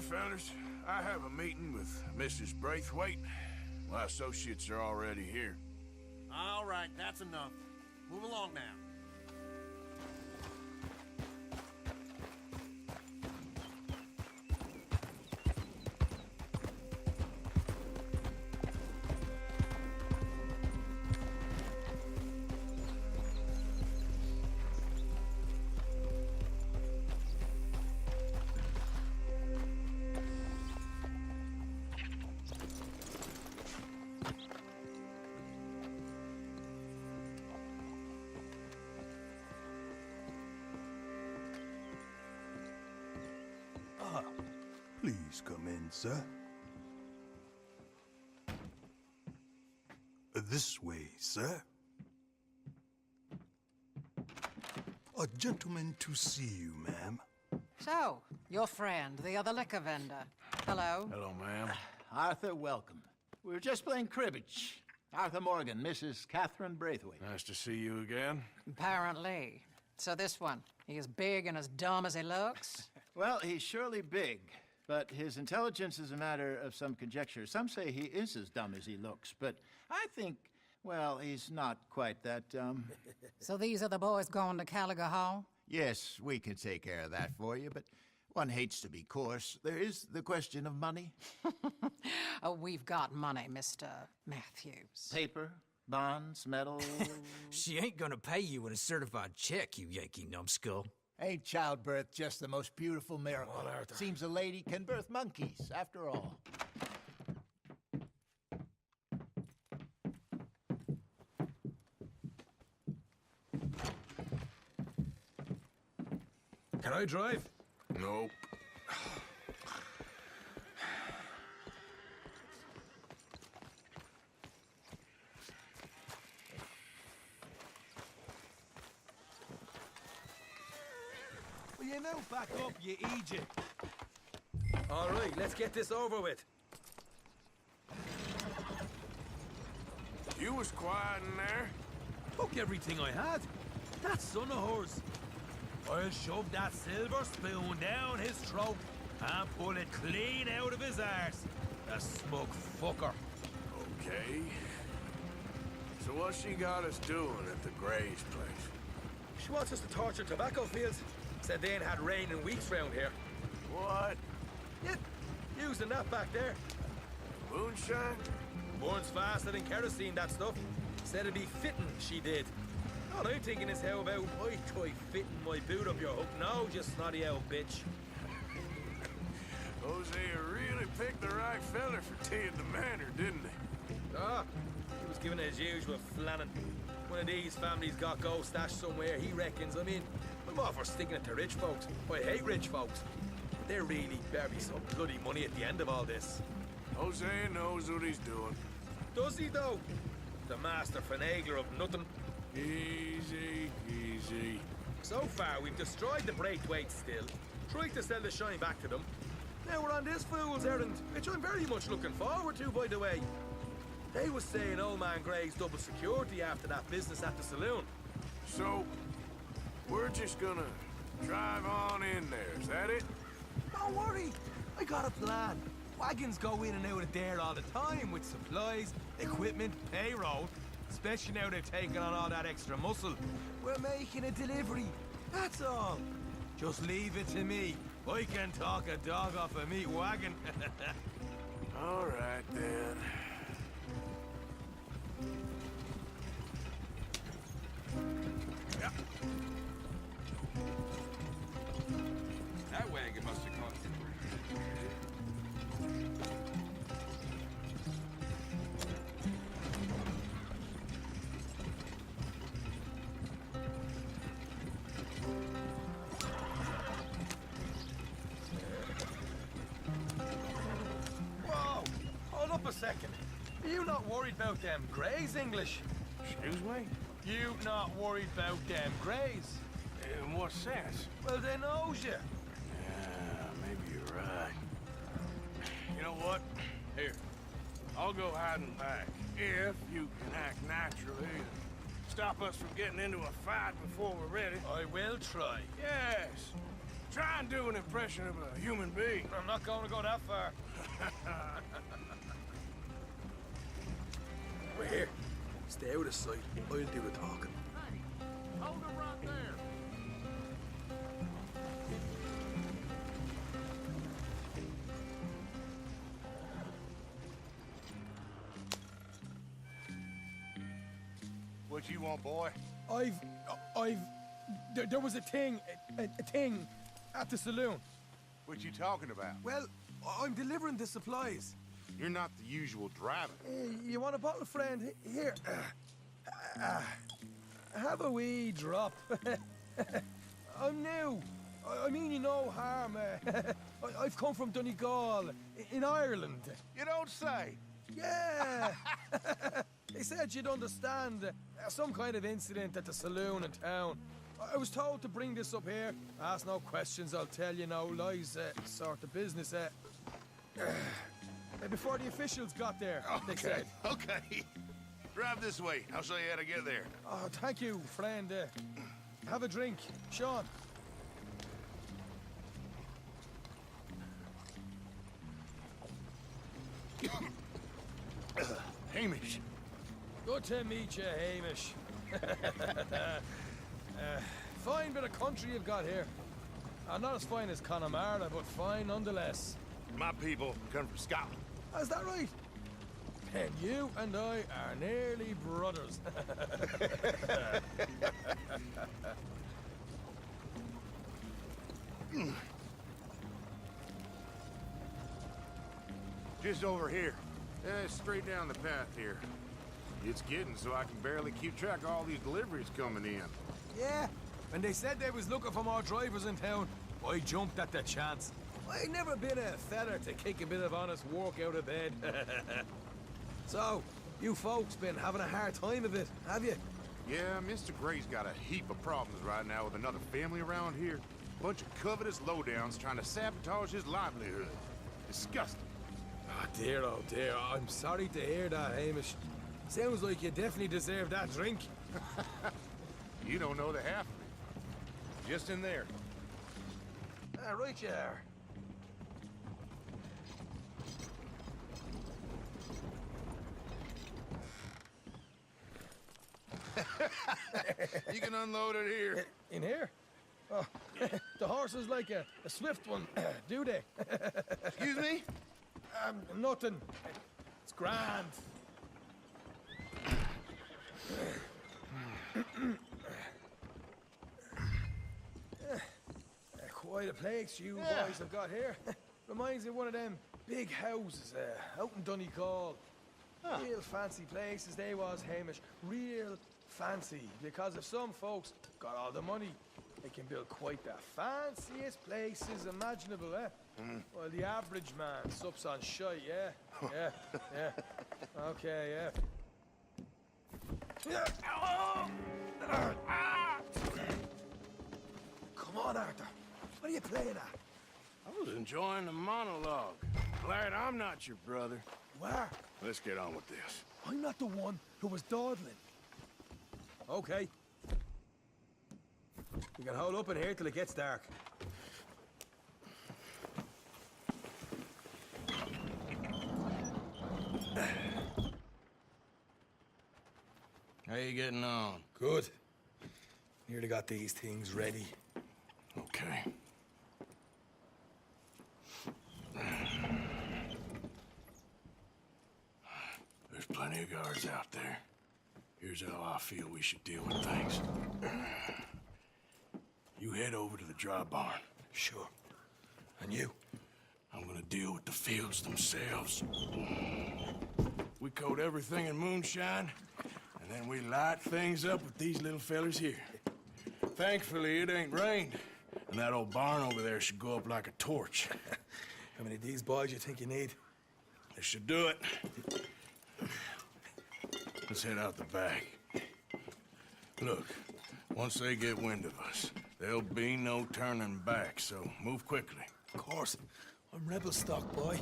fellas. I have a meeting with Mrs. Braithwaite. My associates are already here. All right, that's enough. Move along now. Please come in, sir. This way, sir. A gentleman to see you, ma'am. So, your friend, the other liquor vendor. Hello. Hello, ma'am. Arthur, welcome. We were just playing cribbage. Arthur Morgan, Mrs. Catherine Braithwaite. Nice to see you again. Apparently. So this one, he is big and as dumb as he looks? Well, he's surely big, but his intelligence is a matter of some conjecture. Some say he is as dumb as he looks, but I think, well, he's not quite that dumb. So these are the boys going to Caliga Hall? Yes, we can take care of that for you, but one hates to be coarse. There is the question of money. Oh, we've got money, Mr. Matthews. Paper, bonds, metal. She ain't gonna pay you with a certified check, you Yankee numbskull. Ain't childbirth just the most beautiful miracle? Come on, Arthur. Seems a lady can birth monkeys, after all. Can I drive? Nope. Will you now back up, you Egypt? All right, let's get this over with. You was quiet in there. Took everything I had. That son of hers. I'll shove that silver spoon down his throat and pull it clean out of his arse. The smug fucker. Okay. So what she got us doing at the Gray's place? She wants us to torture tobacco fields. Said they ain't had rain in weeks round here. What? Yeah, using that back there. Moonshine? Burns faster than kerosene, that stuff. Said it'd be fitting, she did. All I'm thinking is how about I try fitting my boot up your hook now, just snotty old bitch. Hosea really picked the right fella for tea at the manor, didn't he? Ah, he was giving it his usual flannin'. One of these families got gold stashed somewhere, he reckons. I mean, I'm all for sticking it to rich folks. I hate rich folks. But there really better be some bloody money at the end of all this. Hosea knows what he's doing. Does he, though? The master finagler of nothing. Easy, easy. So far, we've destroyed the Braithwaite still, tried to sell the shine back to them. Now we're on this fool's errand, which I'm very much looking forward to, by the way. They was saying old man Gray's double security after that business at the saloon. So, we're just gonna drive on in there, is that it? Don't worry. I got a plan. Wagons go in and out of there all the time with supplies, equipment, payroll. Especially now they've taken on all that extra muscle. We're making a delivery, that's all. Just leave it to me. I can talk a dog off a meat wagon. All right, then. That wagon must have cost you. Whoa! Hold up a second. Are you not worried about them Greys, English? Excuse me? You not worried about them Greys? In what sense? Well, they knows you. Yeah, maybe you're right. You know what? Here, I'll go hiding back. If you can act naturally and stop us from getting into a fight before we're ready. I will try. Yes. Try and do an impression of a human being. I'm not going to go that far. We're here. Stay out of sight. I'll do the talking. Hold it right there. What you want, boy? There was a thing at the saloon. What you talking about? Well, I'm delivering the supplies. You're not the usual driver. You want a bottle, friend? Here. Have a wee drop. I'm new. I mean you no harm. I've come from Donegal, in Ireland. You don't say. Yeah. They said you'd understand. Some kind of incident at the saloon in town. I was told to bring this up here. Ask no questions, I'll tell you no lies. Sort of business. Before the officials got there, they said. Okay. Drive this way. I'll show you how to get there. Oh, thank you, friend. Have a drink. Sean. Hamish. Good to meet you, Hamish. Fine bit of country you've got here. Not as fine as Connemara, but fine nonetheless. My people come from Scotland. Is that right? And you and I are nearly brothers. Just over here. Straight down the path here. It's getting so I can barely keep track of all these deliveries coming in. Yeah, when they said they was looking for more drivers in town, I jumped at the chance. I never been a feather to kick a bit of honest work out of bed. So, you folks been having a hard time of it, have you? Yeah, Mr. Gray's got a heap of problems right now with another family around here. Bunch of covetous lowdowns trying to sabotage his livelihood. Disgusting. Oh dear, I'm sorry to hear that, Hamish. Sounds like you definitely deserve that drink. You don't know the half of it. Just in there. Right you are. You can unload it here. In here? Oh, the horse is like a swift one, do they? Excuse me? Nothing. It's grand. Quite a place you boys have got here. Reminds me of one of them big houses out in Donegal. Real fancy places they was, Hamish. Real fancy. Because if some folks got all the money, they can build quite the fanciest places imaginable, Well, the average man sups on shite, yeah? Okay, Come on, Arthur. What are you playing at? I was enjoying the monologue. Glad I'm not your brother. Where? Let's get on with this. I'm not the one who was dawdling. Okay. We can hold up in here till it gets dark. How you getting on? Good. Nearly got these things ready. Okay. There's plenty of guards out there. Here's how I feel we should deal with things. You head over to the dry barn. Sure. And you? I'm gonna deal with the fields themselves. We coat everything in moonshine, and then we light things up with these little fellers here. Thankfully, it ain't rained, and that old barn over there should go up like a torch. How many of these boys you think you need? This should do it. Let's head out the back. Look, once they get wind of us, there'll be no turning back, so move quickly. Of course. I'm rebel stock, boy.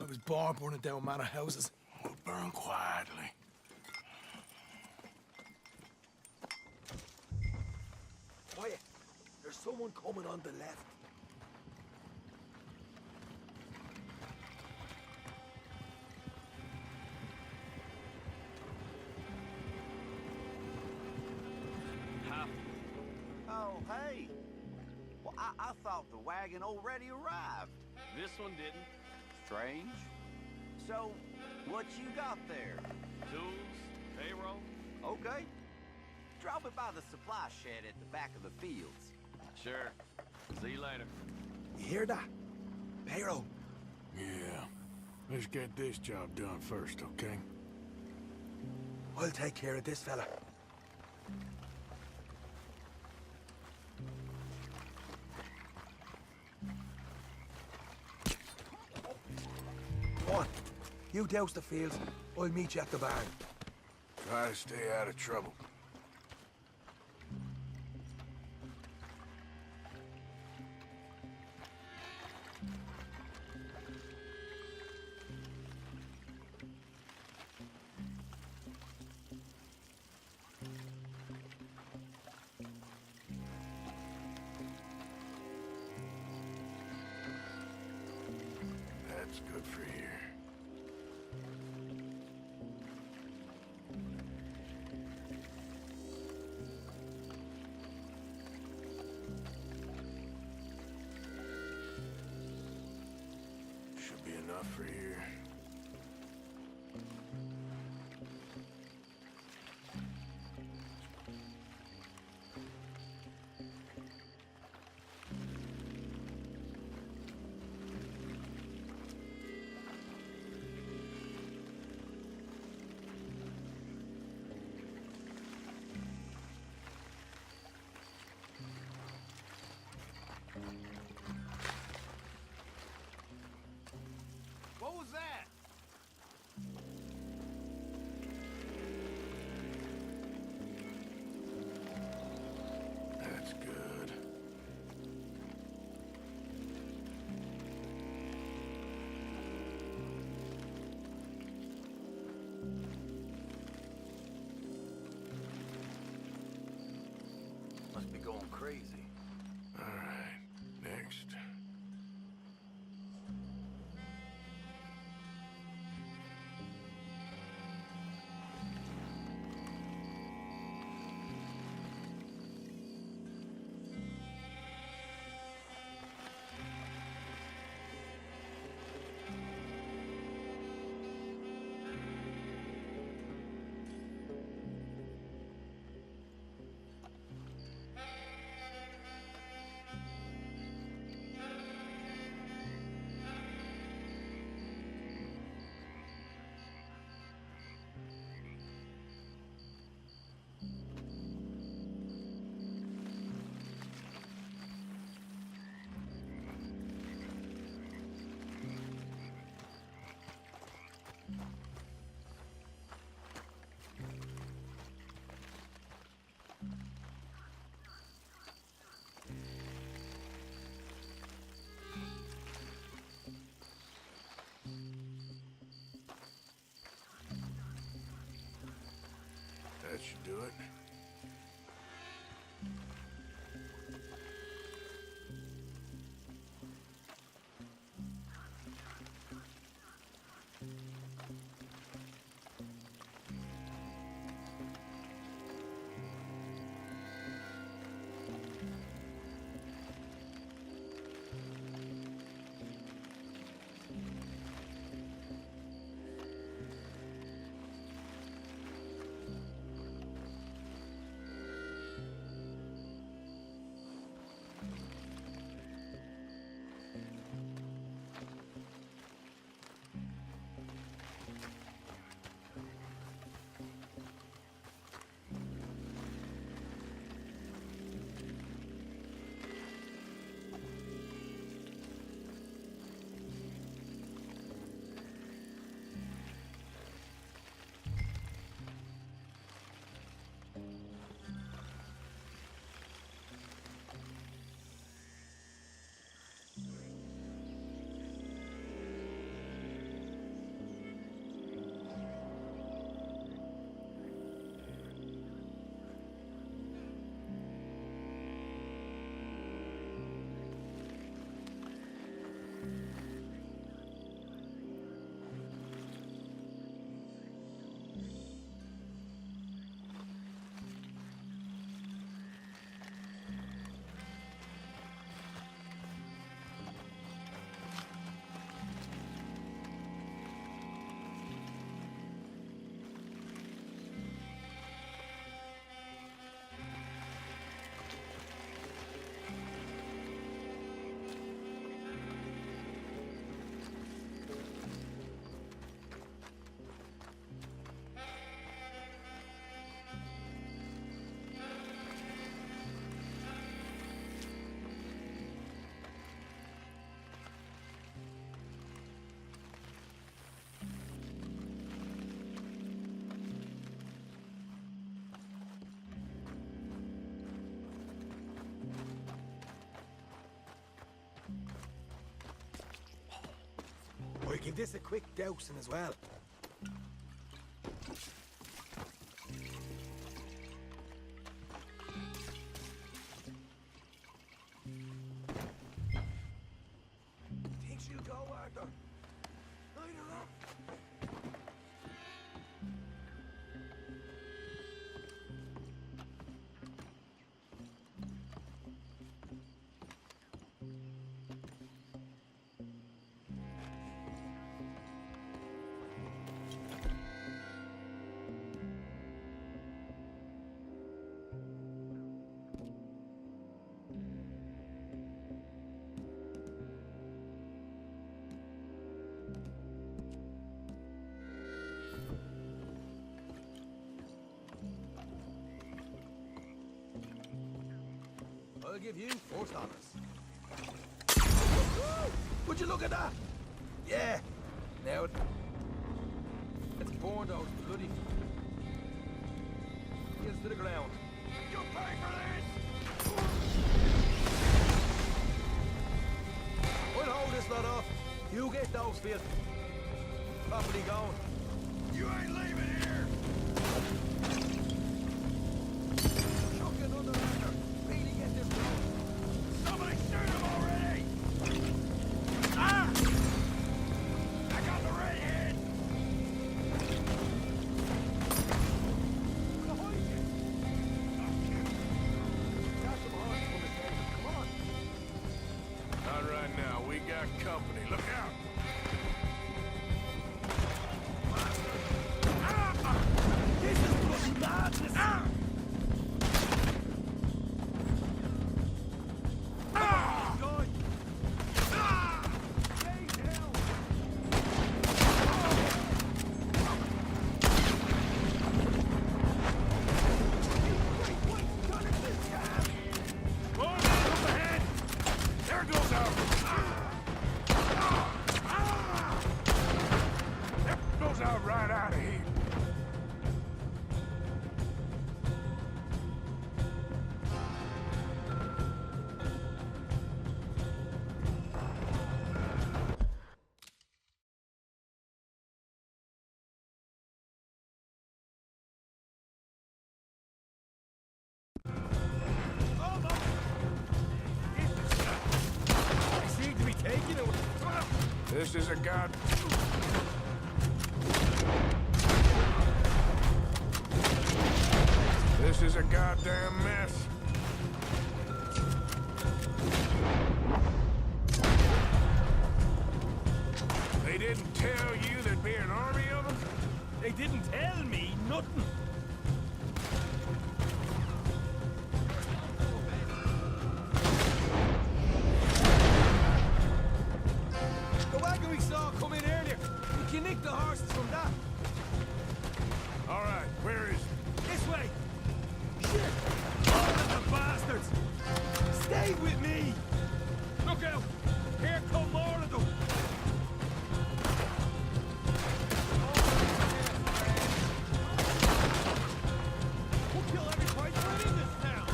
I was born burning down manor houses. We'll burn quietly. Quiet. There's someone coming on the left. hey. Well, I thought the wagon already arrived. This one didn't. Strange. So, what you got there? Tools, payroll. Okay. Drop it by the supply shed at the back of the fields. Sure. See you later. You hear that? Payroll. Yeah. Let's get this job done first, okay? I'll take care of this fella. Go on. You douse the fields. I'll meet you at the barn. Try to stay out of trouble. That's good for here. Should be enough for here. What was that? That's good. Must be going crazy. All right, next. That should do it. Give this a quick dousing as well. Think she'll go, Arthur? Light her up. I'll give you $4. Would you look at that? Yeah. Now let's burn those bloody heels to the ground. You pay for this! I'll hold this lot off. You get those fields properly going. You ain't leaving here! Chuck another anchor. Really get this going. Somebody shoot him already! Ah! I got the redhead! Behind you. That's the behind you, Mr. Come on. Not right now. We got company. Look out! This is bloody madness! Ah! Ah! Good. Ah! Stay down. More men up ahead! There goes our... There goes our right out of here. I seem to be taking it. This is a god... This is a goddamn mess. They didn't tell you there'd be an army of them? They didn't tell me nothing. The wagon we saw come in earlier. We can nick the horses from that. All right, where is it? This way. Shit! All of the bastards! Stay with me! Look out! Here come more of them! We'll kill every fighter in this town!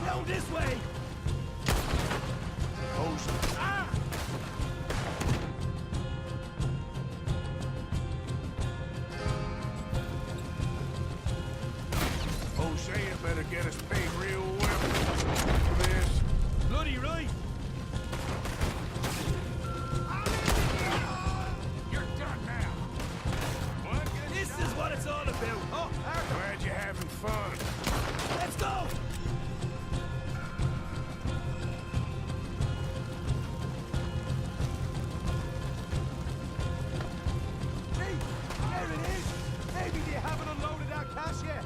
Down this way! Ah! Hosea better get us paid real well for this. Bloody right! You're done now. What? This is what it's all about! Oh, Arthur! Glad you're having fun. Let's go! Hey, there it is! Maybe they haven't unloaded that cash yet.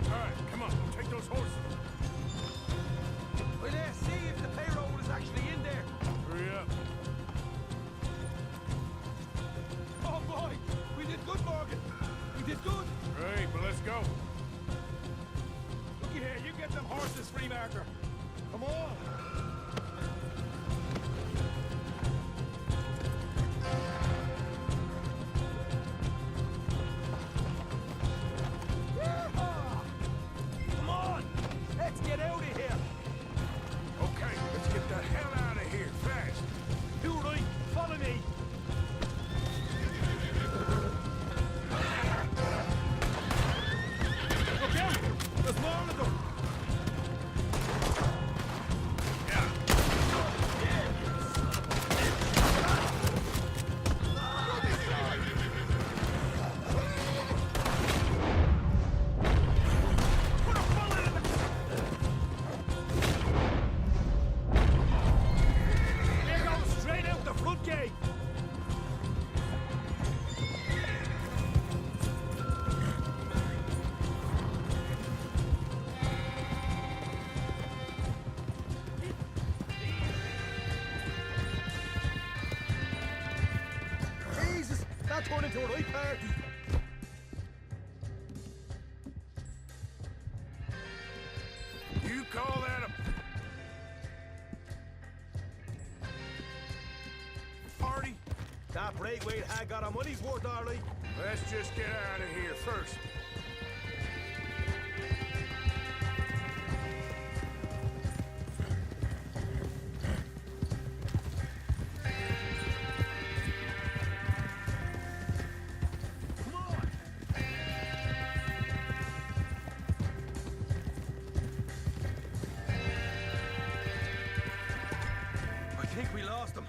All right, come on, we'll take those horses. Well, let's see if the payroll is actually in there. Hurry up. Oh boy, we did good, Morgan. We did good. Great, but let's go. Looky here, you get them horses free, Marker. Come on. Yeehaw! Come on, let's get out of here. Okay, let's get the hell out of here, fast. You right, follow me. That turned into a right party. You call that a party? That Braithwaite had got our money's worth, all right. Let's just get out of here first. I think we lost him.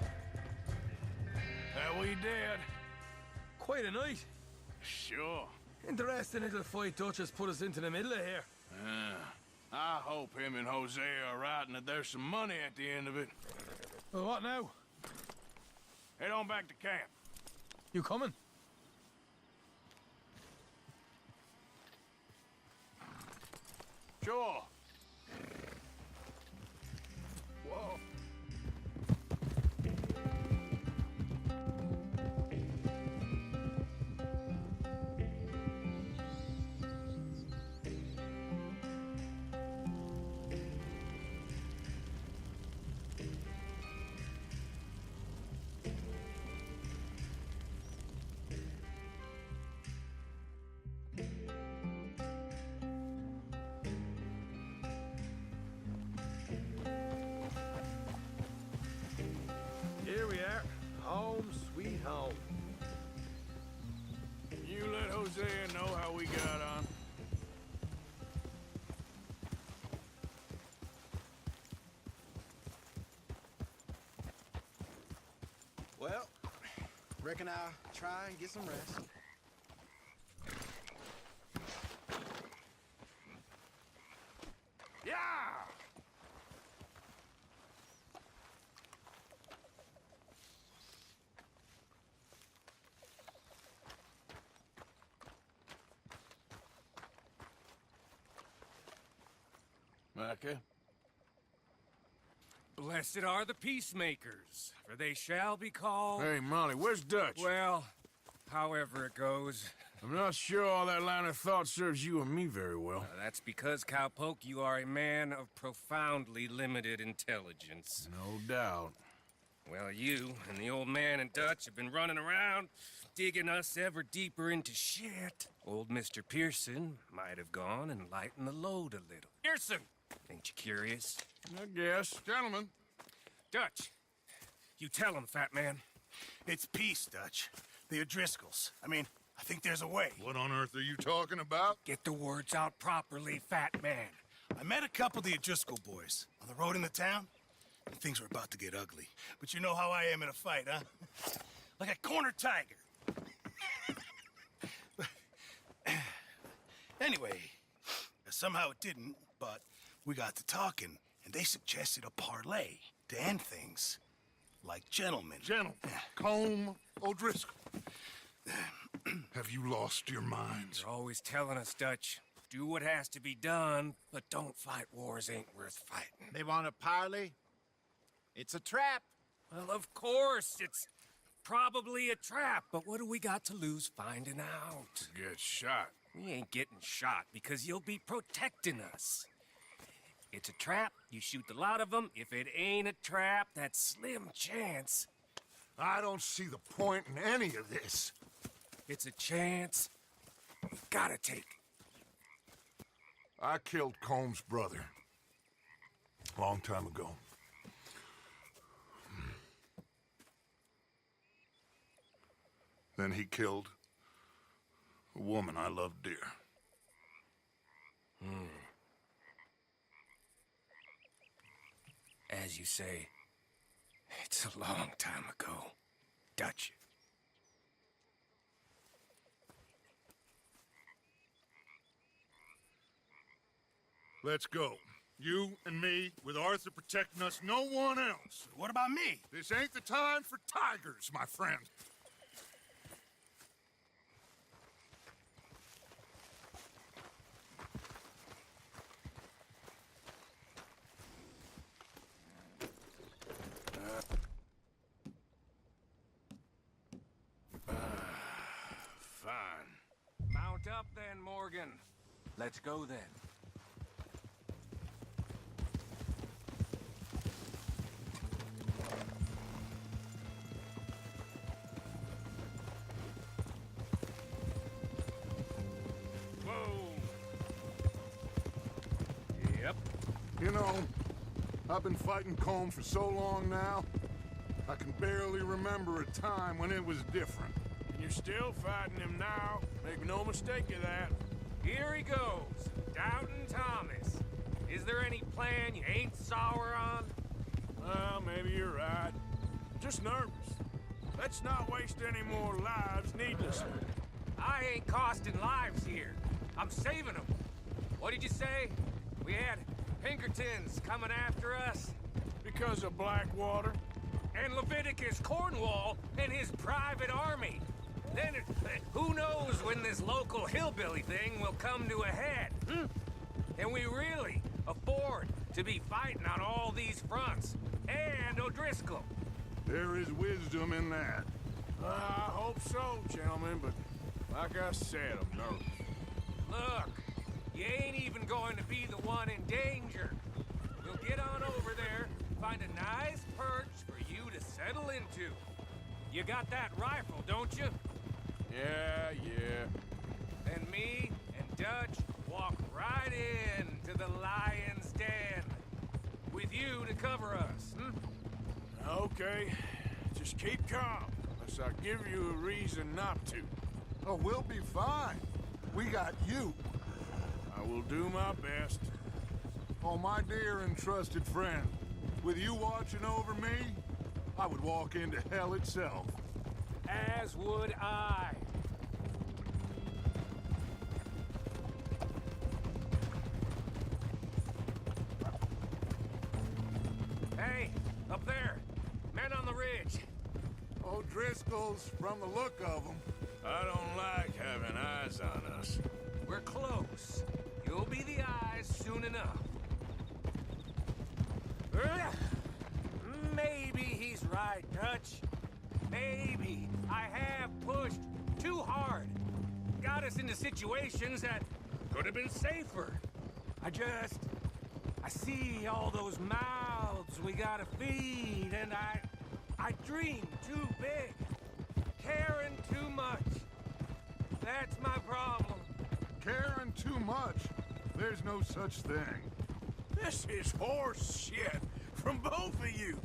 Are we dead? Quite a night. Sure. Interesting little fight Dutch has put us into the middle of here. I hope him and Jose are right and that there's some money at the end of it. Well, what now? Head on back to camp. You coming? Sure. Whoa. Here we are. Home sweet home. You let Hosea know how we got on. Well, reckon I'll try and get some rest. Yeah! Micah? Blessed are the peacemakers, for they shall be called... Hey, Molly, where's Dutch? Well, however it goes. I'm not sure all that line of thought serves you and me very well. That's because, Cowpoke, you are a man of profoundly limited intelligence. No doubt. Well, you and the old man and Dutch have been running around, digging us ever deeper into shit. Old Mr. Pearson might have gone and lightened the load a little. Pearson! Ain't you curious? I guess. Gentlemen, Dutch, you tell him, fat man. It's peace, Dutch. The O'Driscolls. I mean, I think there's a way. what on earth are you talking about? Get the words out properly, fat man. I met a couple of the O'Driscoll boys on the road into town, and things were about to get ugly. But you know how I am in a fight, huh? Like a corner tiger. Anyway, somehow it didn't, but we got to talking, and they suggested a parlay to end things. Like gentlemen. Gentlemen, Combe O'Driscoll. Have you lost your minds? You're always telling us, Dutch, do what has to be done, but don't fight wars ain't worth fighting. They want a parley? It's a trap. Well, of course, it's probably a trap, but what do we got to lose finding out? Get shot. We ain't getting shot because you'll be protecting us. It's a trap, you shoot the lot of them. If it ain't a trap, that's slim chance. I don't see the point in any of this. It's a chance. We gotta take it. I killed Combs' brother. A long time ago. Then he killed a woman I loved dear. As you say, it's a long time ago, Dutch. Let's go. You and me, with Arthur protecting us, no one else. What about me? This ain't the time for tigers, my friend. up then, Morgan. Let's go then. Whoa. Yep. You know, I've been fighting Colm for so long now, I can barely remember a time when it was different. And you're still fighting him now. Make no mistake of that. Here he goes, Doubting Thomas. Is there any plan you ain't sour on? Well, maybe you're right. Just nervous. Let's not waste any more lives needlessly. I ain't costing lives here. I'm saving them. What did you say? We had Pinkertons coming after us? Because of Blackwater? And Leviticus Cornwall and his private army. Then, who knows when this local hillbilly thing will come to a head, Can we really afford to be fighting on all these fronts? And O'Driscoll. There is wisdom in that. I hope so, gentlemen, but like I said, I'm nervous. Look, you ain't even going to be the one in danger. We'll get on over there, find a nice perch for you to settle into. You got that rifle, don't you? Yeah. Then me and Dutch walk right in to the lion's den. With you to cover us, Okay. Just keep calm, unless I give you a reason not to. Oh, we'll be fine. We got you. I will do my best. Oh, my dear and trusted friend, with you watching over me, I would walk into hell itself. As would I. Hey, up there. Men on the ridge. O'Driscoll's, from the look of them. I don't like having eyes on us. We're close. You'll be the eyes soon enough. Maybe he's right, Dutch. Maybe I have pushed too hard. Got us into situations that could have been safer. I see all those mouths we gotta feed, and I dream too big. Caring too much. That's my problem. Caring too much? There's no such thing. This is horse shit from both of you.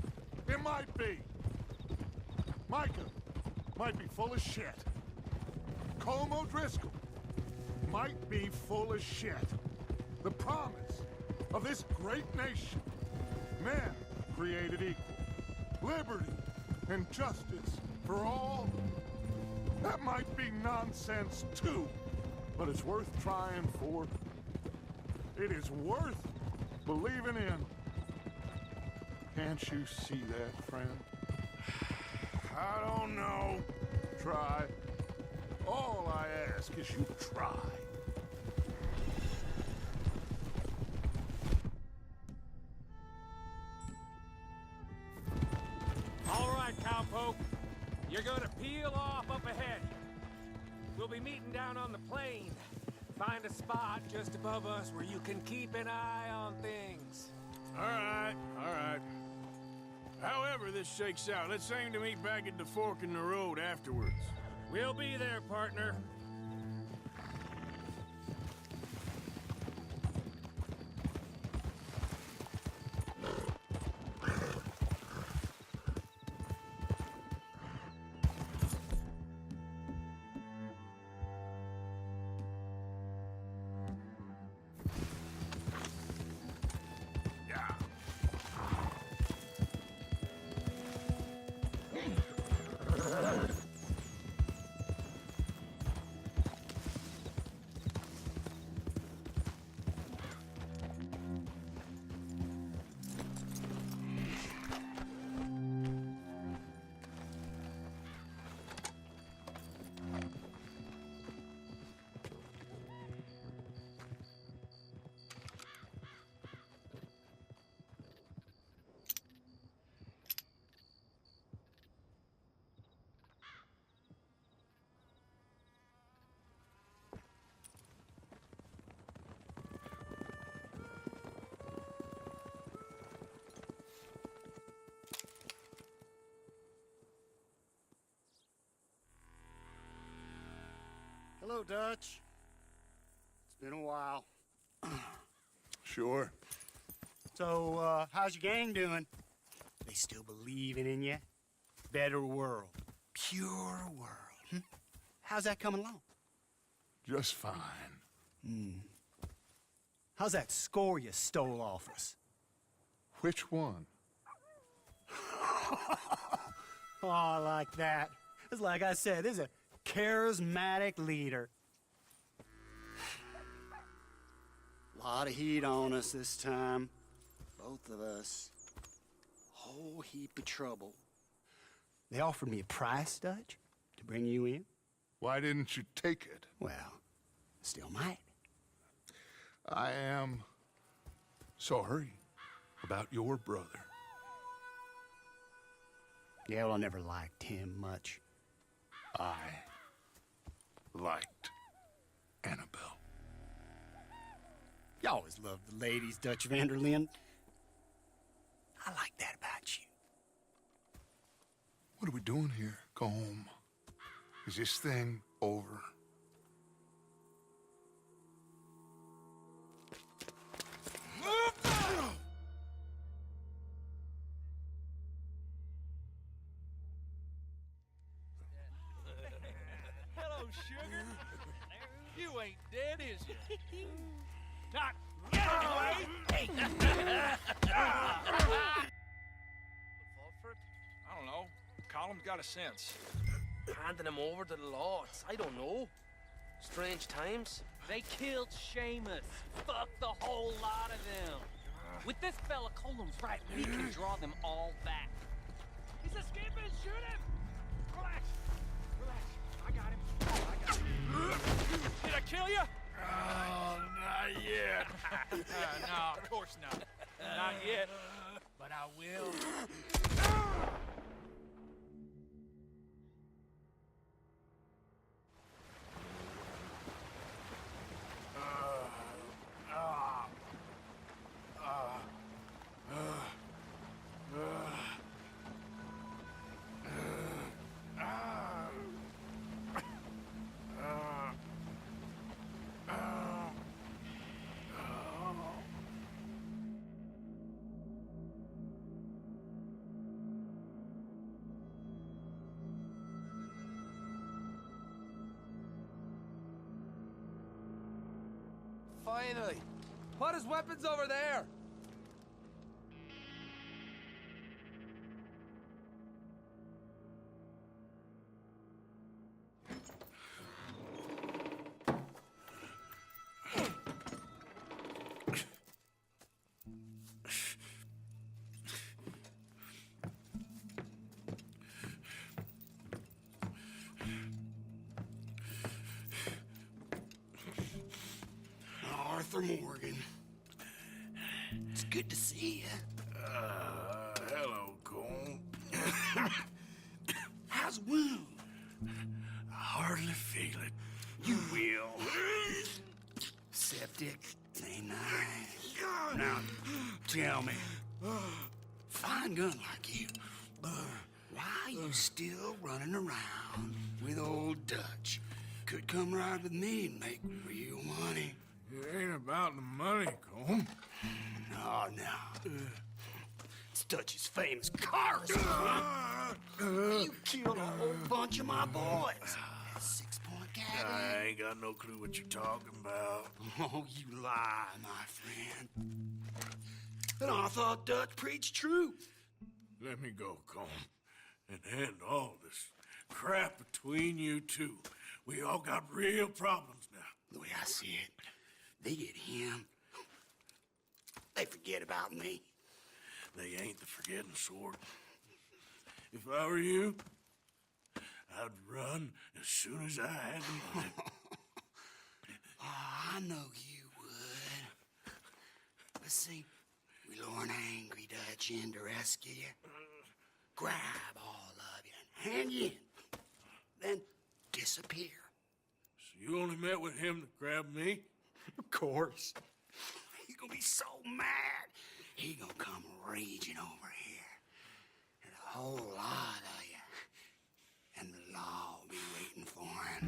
It might be. Micah might be full of shit. Colm O'Driscoll might be full of shit. The promise of this great nation. Men created equal. Liberty and justice for all. That might be nonsense too, but it's worth trying for. It is worth believing in. Can't you see that, friend? I don't know. Try. All I ask is you try. All right, cowpoke. You're gonna peel off up ahead. We'll be meeting down on the plain. Find a spot just above us where you can keep an eye on things. All right. However this shakes out, let's aim to meet back at the fork in the road afterwards. We'll be there, partner. Hello, Dutch. It's been a while. Sure. So, how's your gang doing? They still believing in you? Better world. Pure world. Hmm? How's that coming along? Just fine. How's that score you stole off us? Which one? Oh, I like that. It's like I said, this is a charismatic leader. Lot of heat on us this time. Both of us. Whole heap of trouble. They offered me a price, Dutch, to bring you in. Why didn't you take it? Well, still might. I am sorry about your brother. Yeah, well, I never liked him much. I liked Annabelle. You always loved the ladies, Dutch van der Linde. I like that about you. What are we doing here? Go home. Is this thing over? Hello, sugar. You ain't dead, is you? Not yet, anyway. Fall for it? I don't know. Colum's got a sense. Handing him over to the lords. I don't know. Strange times. They killed Seamus. Fuck the whole lot of them. With this fella Colum's right, we can draw them all back. He's escaping. Shoot him. Relax. Relax. I got him. Did I kill you? Oh, not yet. No, of course not. Not yet. But I will. Finally! Put his weapons over there! Arthur Morgan. It's good to see you. Hello, Colm. How's the wound? I hardly feel it. You will. Septic. Ain't nice. Now, tell me. Fine gun like you. Why you still running around with old Dutch? Could come ride with me and make real money. It ain't about the money, Colm. No. It's Dutch's famous cars. You killed a whole bunch of my boys. That 6-point gag. I ain't got no clue what you're talking about. Oh, you lie, my friend. And I thought Dutch preached truth. Let me go, Colm, and end all this crap between you two. We all got real problems now. The way I see it, they get him. They forget about me. They ain't the forgetting sort. If I were you, I'd run as soon as I had the money. Oh, I know you would. But see, we lure an angry Dutch in to rescue you. Grab all of you and hand you in. Then disappear. So you only met with him to grab me? Of course. He's gonna be so mad. He gonna come raging over here. And a whole lot of you. And the law will be waiting for him.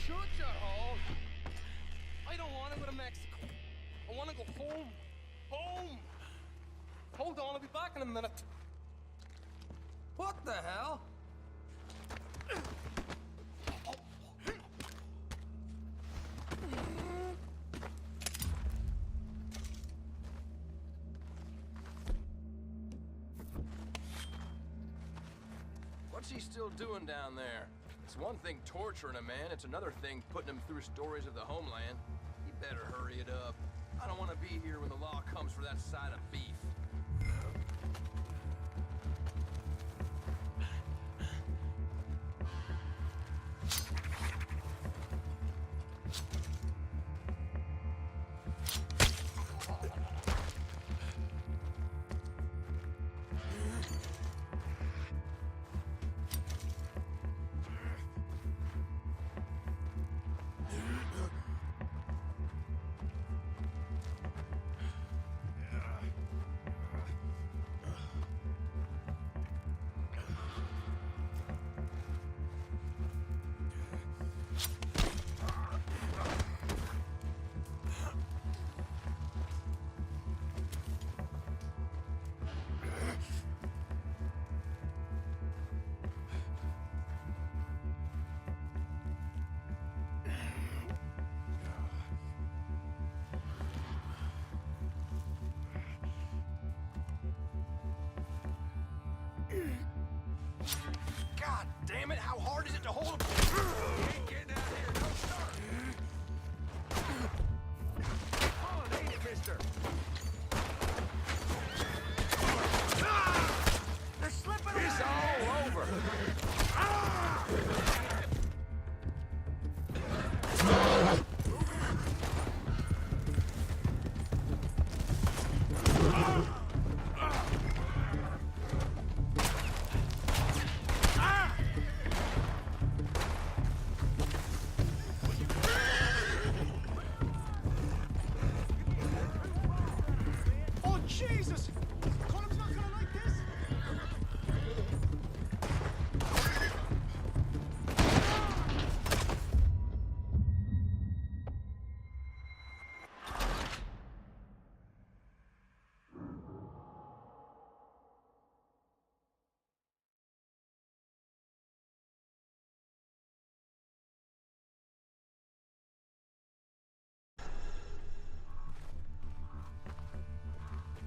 Shut your hole. I don't want to go to Mexico. I want to go home. Home! Hold on, I'll be back in a minute. What the hell? What's he still doing down there? It's one thing torturing a man, it's another thing putting him through stories of the homeland. He better hurry it up. I don't want to be here when the law comes for that side of beef. God damn it, how hard is it to hold him? Ain't getting out here, no start. On, ain't it, mister? They're slipping away. It's all over. Jesus! Colum's not gonna like this!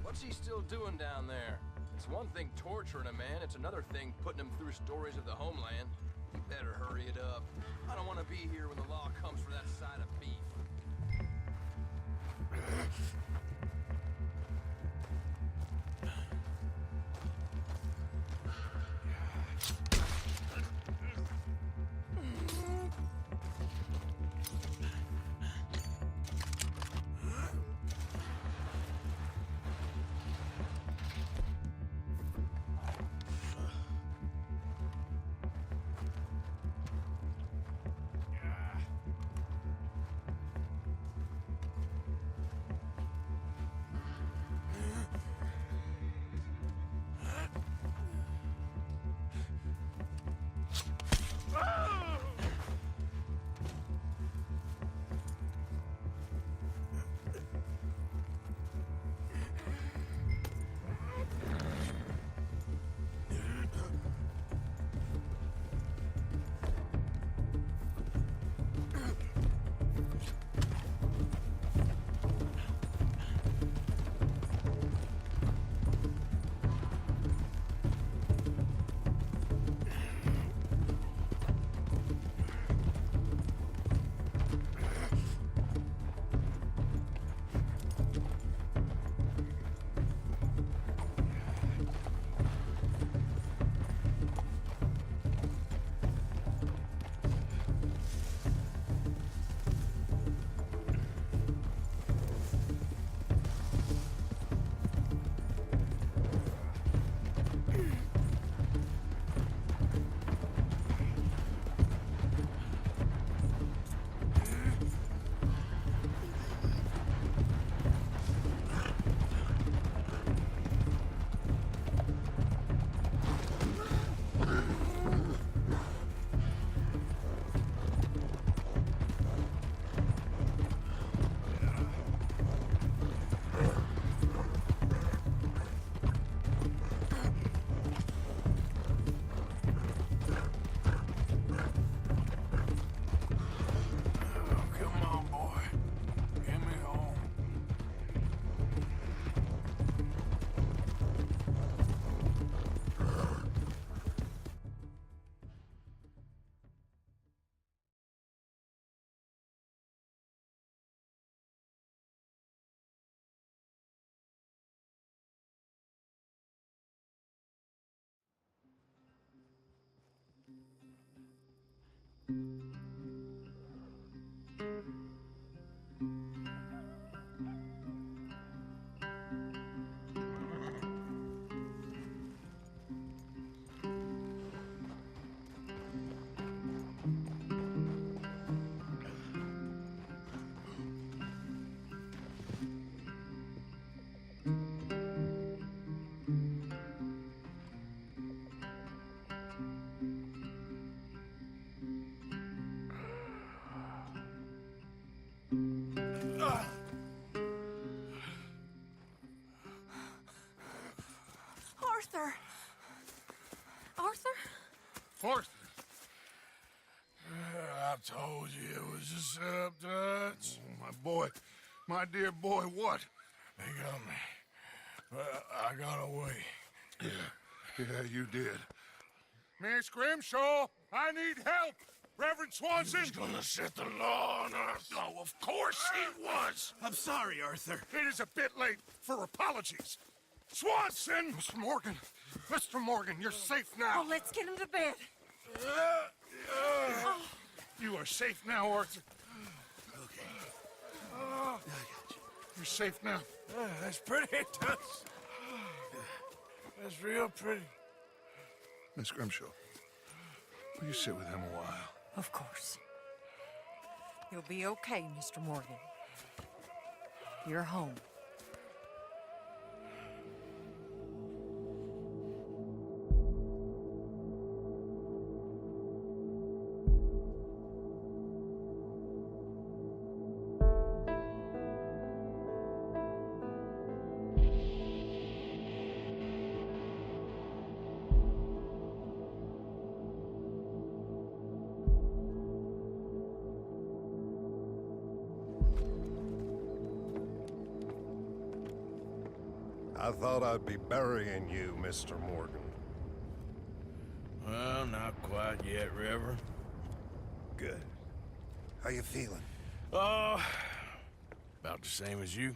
What's he still doing down there? It's one thing torturing a man, it's another thing putting him through stories of the homeland. He better hurry it up. I don't want to be here when the law comes for that side of beef. Arthur! Arthur? Arthur. I told you it was a setup, Dutch. My boy, my dear boy, what? They got me. But I got away. Yeah, you did. Miss Grimshaw, I need help! Reverend Swanson! He's gonna set the law on us. Oh, of course he was! I'm sorry, Arthur. It is a bit late for apologies. Swanson! Mr. Morgan, you're safe now. Oh, let's get him to bed. You are safe now, Arthur. Okay. You're safe now. That's pretty, Dutch. That's real pretty. Miss Grimshaw, will you sit with him a while? Of course. You'll be okay, Mr. Morgan. You're home. I thought I'd be burying you, Mr. Morgan. Well, not quite yet, Reverend. Good. How you feeling? About the same as you.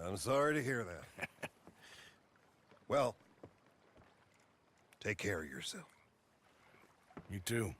I'm sorry to hear that. Well, take care of yourself. You too.